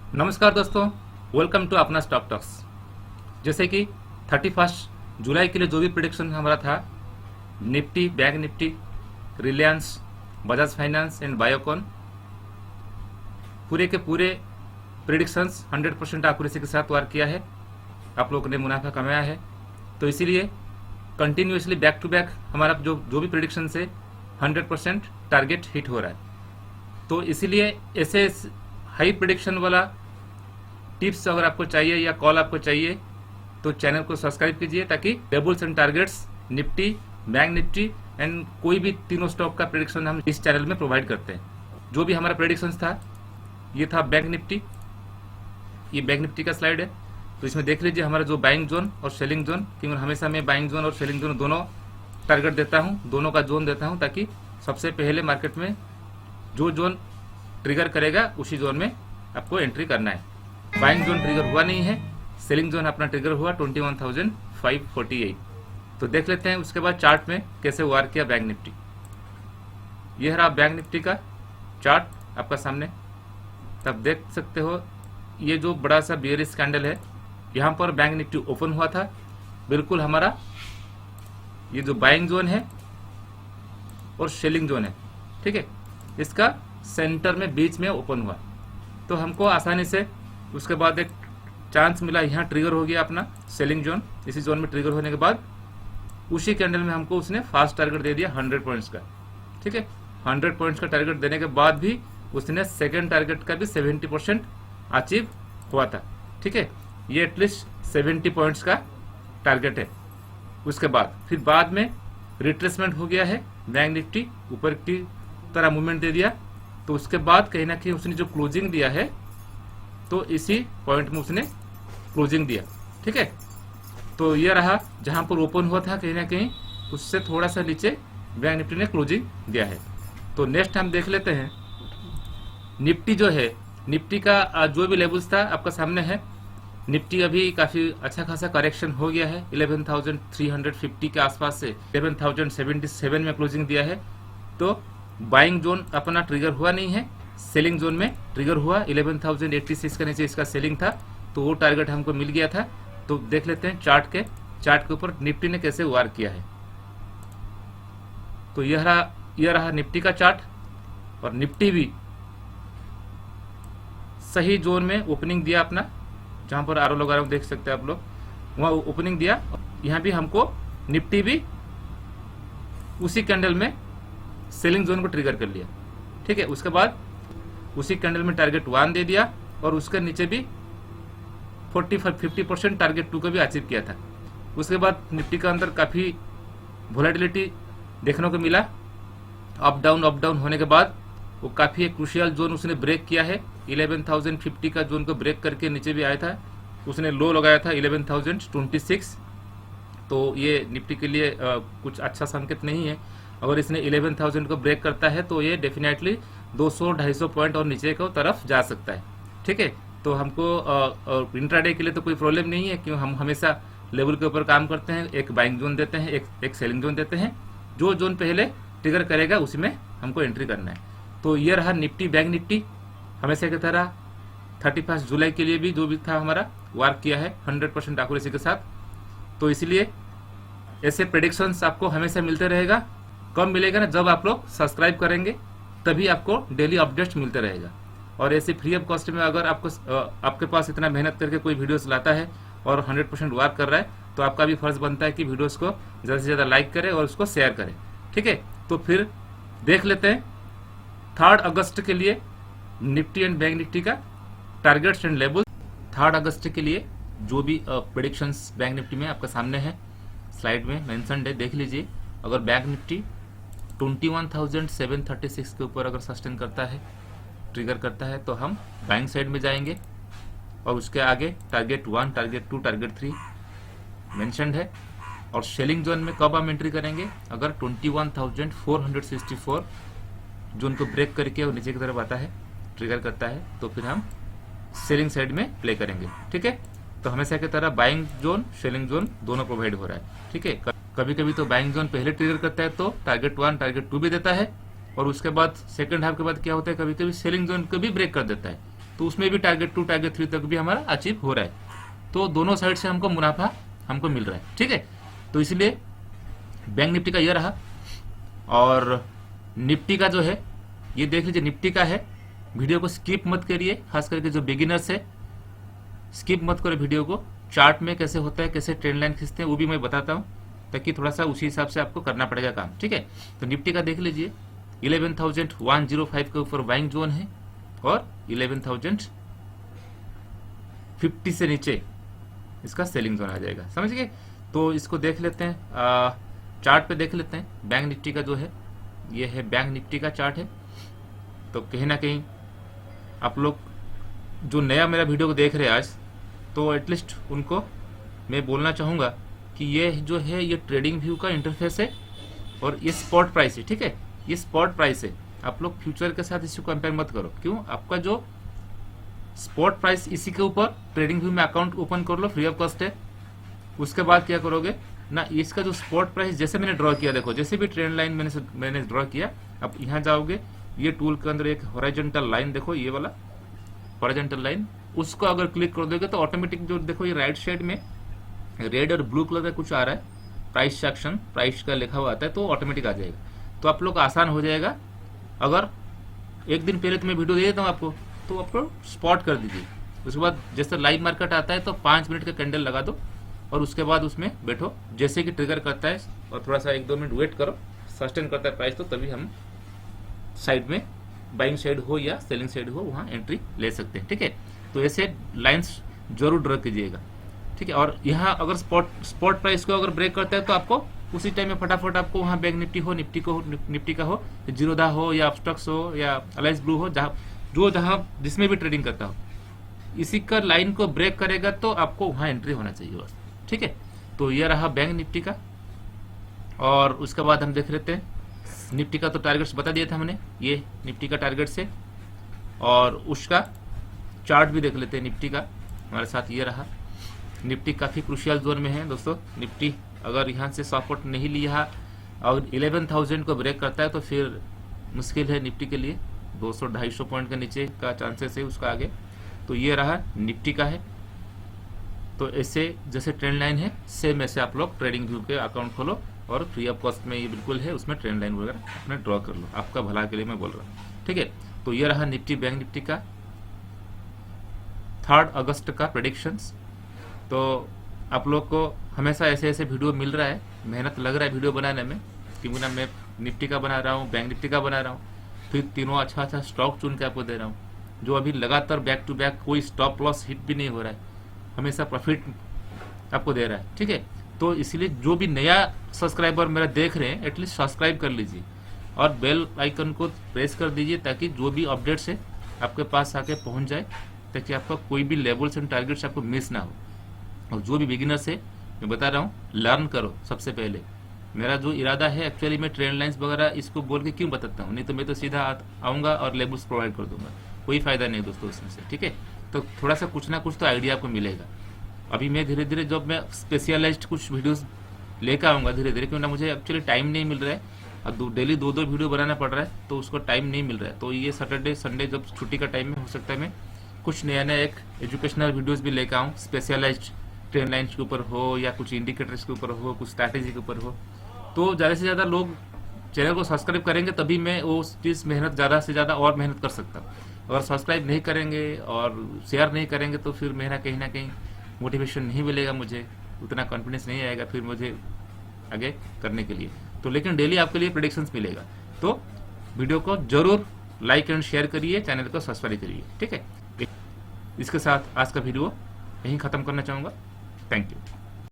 नमस्कार दोस्तों, welcome to अपना स्टॉक टॉक्स। जैसे कि 31 जुलाई के लिए जो भी प्रिडिक्शन हमारा था, Nifty, bank Nifty, Reliance, Bajaj finance and Biocon, पूरे के पूरे प्रिडिक्शंस 100% एक्यूरेसी के साथ वार किया है। आप लोगों ने मुनाफा कमाया है। तो इसीलिए कंटिन्यूसली बैक टू बैक हमारा जो भी प्रिडिक्शन है 100% टारगेट हिट हो रहा है। तो इसीलिए ऐसे हाई प्रिडिक्शन वाला टिप्स अगर आपको चाहिए या कॉल आपको चाहिए तो चैनल को सब्सक्राइब कीजिए, ताकि levels and targets, Nifty, bank Nifty and कोई भी तीनों स्टॉक का प्रेडिक्शन हम इस चैनल में प्रोवाइड करते हैं। जो भी हमारा प्रेडिक्शन था, ये था बैंक निफ्टी। ये बैंक निफ्टी का स्लाइड है। तो इसमें देख लीजिए हमारा जो बाइंग जोन और सेलिंग जोन, क्योंकि हमेशा मैं बाइंग जोन और सेलिंग जोन दोनों टारगेट देता हूँ, दोनों का जोन देता हूँ, ताकि सबसे पहले मार्केट में जो जोन ट्रिगर करेगा उसी जोन में आपको एंट्री करना है। बाइंग जोन ट्रिगर हुआ नहीं है, सेलिंग जोन अपना ट्रिगर हुआ 21,548। तो देख लेते हैं उसके बाद चार्ट में कैसे वार किया बैंक निफ्टी। यह रहा बैंक निफ्टी का चार्ट आपका सामने। तब देख सकते हो ये जो बड़ा सा बियरिश कैंडल है, यहाँ पर बैंक निफ्टी ओपन हुआ था। बिल्कुल हमारा ये जो बाइंग जोन है और सेलिंग जोन है, ठीक है, इसका सेंटर में बीच में ओपन हुआ। तो हमको आसानी से उसके बाद एक चांस मिला, यहाँ ट्रिगर हो गया अपना सेलिंग जोन। इसी जोन में ट्रिगर होने के बाद उसी कैंडल में हमको उसने फास्ट टारगेट दे दिया 100 पॉइंट्स का, ठीक है। 100 पॉइंट्स का टारगेट देने के बाद भी उसने सेकेंड टारगेट का भी 70% अचीव हुआ था, ठीक है। ये एटलीस्ट 70 पॉइंट्स का टारगेट है। उसके बाद फिर बाद में रिट्रेसमेंट हो गया है, बैंक निफ्टी ऊपर की तरह मूवमेंट दे दिया। तो उसके बाद कहीं ना कहीं उसने जो क्लोजिंग दिया है, तो इसी पॉइंट में उसने क्लोजिंग दिया, ठीक है। तो ये रहा जहां पर ओपन हुआ था, कहीं ना कहीं उससे थोड़ा सा नीचे बैंक निफ्टी ने क्लोजिंग दिया है। तो नेक्स्ट हम देख लेते हैं निफ्टी जो है, निफ्टी का जो भी लेवल्स था आपका सामने है। निफ्टी अभी काफी अच्छा खासा करेक्शन हो गया है, 11,350 के आसपास से 11,077 में क्लोजिंग दिया है। तो बाइंग जोन अपना ट्रिगर हुआ नहीं है, सेलिंग जोन में ट्रिगर हुआ। 11,086 के नीचे इसका सेलिंग था, तो वो टारगेट हमको मिल गया था। तो देख लेते हैं चार्ट के ऊपर निफ्टी ने कैसे वार किया है। तो यह रहा निफ्टी का चार्ट, और निफ्टी भी सही जोन में ओपनिंग दिया अपना, जहां पर आरो लगा रहा हूं, देख सकते हैं आप लोग, वहां ओपनिंग दिया। यहाँ भी हमको निफ्टी भी उसी कैंडल में सेलिंग जोन को ट्रिगर कर लिया, ठीक है। उसके बाद उसी कैंडल में टारगेट 1 दे दिया, और उसके नीचे भी 50% टारगेट 2 को भी अचीव किया था। उसके बाद निफ्टी का अंदर काफ़ी वोलेटिलिटी देखने को मिला। अप डाउन होने के बाद वो काफ़ी एक क्रूशियल जोन उसने ब्रेक किया है। 11,050 का जोन को ब्रेक करके नीचे भी आया था। उसने लो लगाया था 11,026। तो ये निफ्टी के लिए कुछ अच्छा संकेत नहीं है। अगर इसने 11,000 को ब्रेक करता है तो ये डेफिनेटली 200-250 पॉइंट और नीचे की तरफ जा सकता है, ठीक है। तो हमको इंट्राडे के लिए तो कोई प्रॉब्लम नहीं है, क्यों हम हमेशा लेवल के ऊपर काम करते हैं। एक बाइंग जोन देते हैं, एक सेलिंग जोन देते हैं। जो जोन पहले ट्रिगर करेगा उसी में हमको एंट्री करना है। तो ये रहा निफ्टी, बैंक निफ्टी हमेशा की तरह 31 जुलाई के लिए भी जो भी था हमारा वार किया है 100% एक्यूरेसी के साथ। तो इसलिए ऐसे प्रेडिक्शंस आपको हमेशा मिलते रहेगा। कब मिलेगा ना, जब आप लोग सब्सक्राइब करेंगे, तभी आपको डेली अपडेट्स मिलते रहेगा। और ऐसे फ्री ऑफ कॉस्ट में अगर आपके पास इतना मेहनत करके कोई वीडियोस लाता है और 100% वर्क कर रहा है, तो आपका भी फर्ज बनता है कि वीडियोस को ज़्यादा से ज़्यादा लाइक करें और उसको शेयर करें, ठीक है। तो फिर देख लेते हैं 3 अगस्त के लिए निफ्टी एंड बैंक निफ्टी का टारगेट्स एंड लेवल। 3 अगस्त के लिए जो भी प्रेडिक्शंस बैंक निफ्टी में आपका सामने है, स्लाइड में मेंशन्ड है, देख लीजिए। अगर बैंक निफ्टी 21,736 के ऊपर अगर सस्टेन करता है, ट्रिगर करता है, तो हम बाइंग साइड में जाएंगे। और उसके आगे टारगेट 1, टारगेट 2, टारगेट 3 मेंशन्ड है। और सेलिंग जोन में कब हम एंट्री करेंगे, अगर 21,464 जोन को ब्रेक करके और नीचे की तरफ आता है, ट्रिगर करता है, तो फिर हम सेलिंग साइड में प्ले करेंगे, ठीक है। तो हमेशा की तरह बाइंग जोन, सेलिंग जोन दोनों प्रोवाइड हो रहा है, ठीक है। कभी कभी तो बाइंग जोन पहले ट्रिगर करता है तो टारगेट 1, टारगेट 2 भी देता है, और उसके बाद सेकंड हाफ के बाद क्या होता है, कभी कभी सेलिंग जोन को भी ब्रेक कर देता है। तो उसमें भी टारगेट 2 टारगेट 3 तक भी हमारा अचीव हो रहा है। तो दोनों साइड से हमको मुनाफा हमको मिल रहा है, ठीक है। तो इसलिए बैंक निफ्टी का ये रहा। और निफ्टी का जो है ये देख लीजिए, निफ्टी का है। वीडियो को स्किप मत करिए, खास करके जो बिगिनर्स है स्किप मत करो वीडियो को। चार्ट में कैसे होता है, कैसे ट्रेंड लाइन खींचते हैं वो भी मैं बताता हूँ, ताकि थोड़ा सा उसी हिसाब से आपको करना पड़ेगा काम, ठीक है। तो निफ्टी का देख लीजिए 11,105 के ऊपर बाइंग जोन है और 11,050 से नीचे इसका सेलिंग जोन आ जाएगा, समझ गए। तो इसको देख लेते हैं, चार्ट पे देख लेते हैं। बैंक निफ्टी का जो है ये है बैंक निफ्टी का चार्ट है। तो कहीं ना कहीं आप लोग जो नया मेरा वीडियो को देख रहे हैं आज, तो एटलीस्ट उनको मैं बोलना चाहूँगा कि ये जो है ये ट्रेडिंग व्यू का इंटरफेस है और ये स्पॉट प्राइस है, ठीक है। ये स्पॉट प्राइस है, आप लोग फ्यूचर के साथ इसको कंपेयर मत करो। क्यों? आपका जो स्पॉट प्राइस इसी के ऊपर ट्रेडिंग व्यू में अकाउंट ओपन कर लो, फ्री ऑफ कॉस्ट है। उसके बाद क्या करोगे ना, इसका जो स्पॉट प्राइस जैसे मैंने ड्रॉ किया, देखो जैसे भी ट्रेंड लाइन मैंने ड्रॉ किया, अब यहाँ जाओगे, ये टूल के अंदर एक हॉरिजॉन्टल लाइन देखो, ये वाला हॉरिजॉन्टल लाइन, उसको अगर क्लिक कर दोगे तो ऑटोमेटिक जो देखो ये राइट साइड में रेड और ब्लू कलर का कुछ आ रहा है, प्राइस सेक्शन, प्राइस का लिखा हुआ आता है, तो ऑटोमेटिक आ जाएगा। तो आप लोग को आसान हो जाएगा। अगर एक दिन पहले तो मैं वीडियो दे देता हूँ आपको, तो आपको स्पॉट कर दीजिए। उसके बाद जैसे लाइव मार्केट आता है तो 5 मिनट का कैंडल लगा दो और उसके बाद उसमें बैठो, जैसे कि ट्रिगर करता है और थोड़ा सा 1-2 मिनट वेट करो, सस्टेन करता है प्राइस, तो तभी हम साइड में बाइंग साइड हो या सेलिंग साइड हो वहाँ एंट्री ले सकते हैं, ठीक है। तो ऐसे लाइंस जरूर ड्रॉ कीजिएगा, ठीक है। और यहाँ अगर स्पॉट प्राइस को अगर ब्रेक करता है तो आपको उसी टाइम में फटाफट आपको वहाँ बैंक निफ्टी हो, निफ्टी का हो, जीरोधा हो या अपस्टॉक्स हो या अलायंस ब्लू हो, जहाँ जिसमें भी ट्रेडिंग करता हो, इसी का लाइन को ब्रेक करेगा तो आपको वहाँ एंट्री होना चाहिए बस, ठीक है। तो ये रहा बैंक निफ्टी का। और उसके बाद हम देख लेते हैं निफ्टी का। तो टारगेट्स बता दिया था हमने, ये निफ्टी का टारगेट है। और उसका चार्ट भी देख लेते हैं निफ्टी का, हमारे साथ ये रहा। निफ्टी काफ़ी क्रूशियल जोन में है दोस्तों। निफ्टी अगर यहाँ से सपोर्ट नहीं लिया और 11,000 को ब्रेक करता है तो फिर मुश्किल है निफ्टी के लिए। 200-250 पॉइंट के नीचे का चांसेस है उसका आगे। तो ये रहा निफ्टी का है। तो ऐसे जैसे ट्रेंड लाइन है सेम ऐसे आप लोग ट्रेडिंग व्यू के अकाउंट खोलो और फ्री ऑफ कॉस्ट में ये बिल्कुल है, उसमें ट्रेंड लाइन वगैरह अपने ड्रॉ कर लो, आपका भला के लिए मैं बोल रहा हूँ, ठीक है। तो ये रहा निफ्टी बैंक निफ्टी का 3 अगस्त का प्रेडिक्शंस। तो आप लोग को हमेशा ऐसे ऐसे वीडियो मिल रहा है, मेहनत लग रहा है वीडियो बनाने में, क्योंकि ना मैं निफ्टी का बना रहा हूँ, बैंक निफ्टी का बना रहा हूँ, फिर तीनों अच्छा स्टॉक चुन के आपको दे रहा हूँ, जो अभी लगातार बैक टू बैक कोई स्टॉप लॉस हिट भी नहीं हो रहा है, हमेशा प्रॉफिट आपको दे रहा है, ठीक है। तो इसलिए जो भी नया सब्सक्राइबर मेरा देख रहे हैं एटलीस्ट सब्सक्राइब कर लीजिए और बेल आइकन को प्रेस कर दीजिए, ताकि जो भी अपडेट्स है आपके पास आके पहुंच जाए, ताकि आपका कोई भी लेवल्स एंड टारगेट्स आपको मिस ना हो। और जो भी बिगिनर्स है मैं बता रहा हूँ, लर्न करो सबसे पहले। मेरा जो इरादा है एक्चुअली मैं ट्रेंड लाइन्स वगैरह इसको बोल के क्यों बताता हूँ, नहीं तो मैं तो सीधा आऊँगा और लेबल्स प्रोवाइड कर दूंगा, कोई फायदा नहीं दोस्तों इसमें से, ठीक है। तो थोड़ा सा कुछ ना कुछ तो आइडिया आपको मिलेगा। अभी मैं धीरे धीरे जब मैं स्पेशलाइज्ड कुछ वीडियोस लेकर आऊँगा धीरे धीरे, क्योंकि ना मुझे एक्चुअली टाइम नहीं मिल रहा है, अब डेली 2-2 वीडियो बनाना पड़ रहा है, तो उसको टाइम नहीं मिल रहा है। तो ये सैटरडे संडे जब छुट्टी का टाइम में हो सकता है मैं कुछ नया एक एजुकेशनल वीडियोज़ भी लेकर आऊँ, स्पेशलाइज्ड ट्रेंड लाइन्स के ऊपर हो या कुछ इंडिकेटर्स के ऊपर हो, कुछ स्ट्रैटेजी के ऊपर हो। तो ज़्यादा से ज़्यादा लोग चैनल को सब्सक्राइब करेंगे तभी मैं वो चीज़ मेहनत ज़्यादा से ज़्यादा और मेहनत कर सकता हूँ। अगर सब्सक्राइब नहीं करेंगे और शेयर नहीं करेंगे तो फिर मेरा कहीं ना कहीं मोटिवेशन नहीं मिलेगा, मुझे उतना कॉन्फिडेंस नहीं आएगा फिर मुझे आगे करने के लिए। तो लेकिन डेली आपके लिए प्रेडिक्शंस मिलेगा। तो वीडियो को जरूर लाइक एंड शेयर करिए, चैनल को सब्सक्राइब करिए, ठीक है। इसके साथ आज का वीडियो यहीं ख़त्म करना चाहूँगा। Thank you.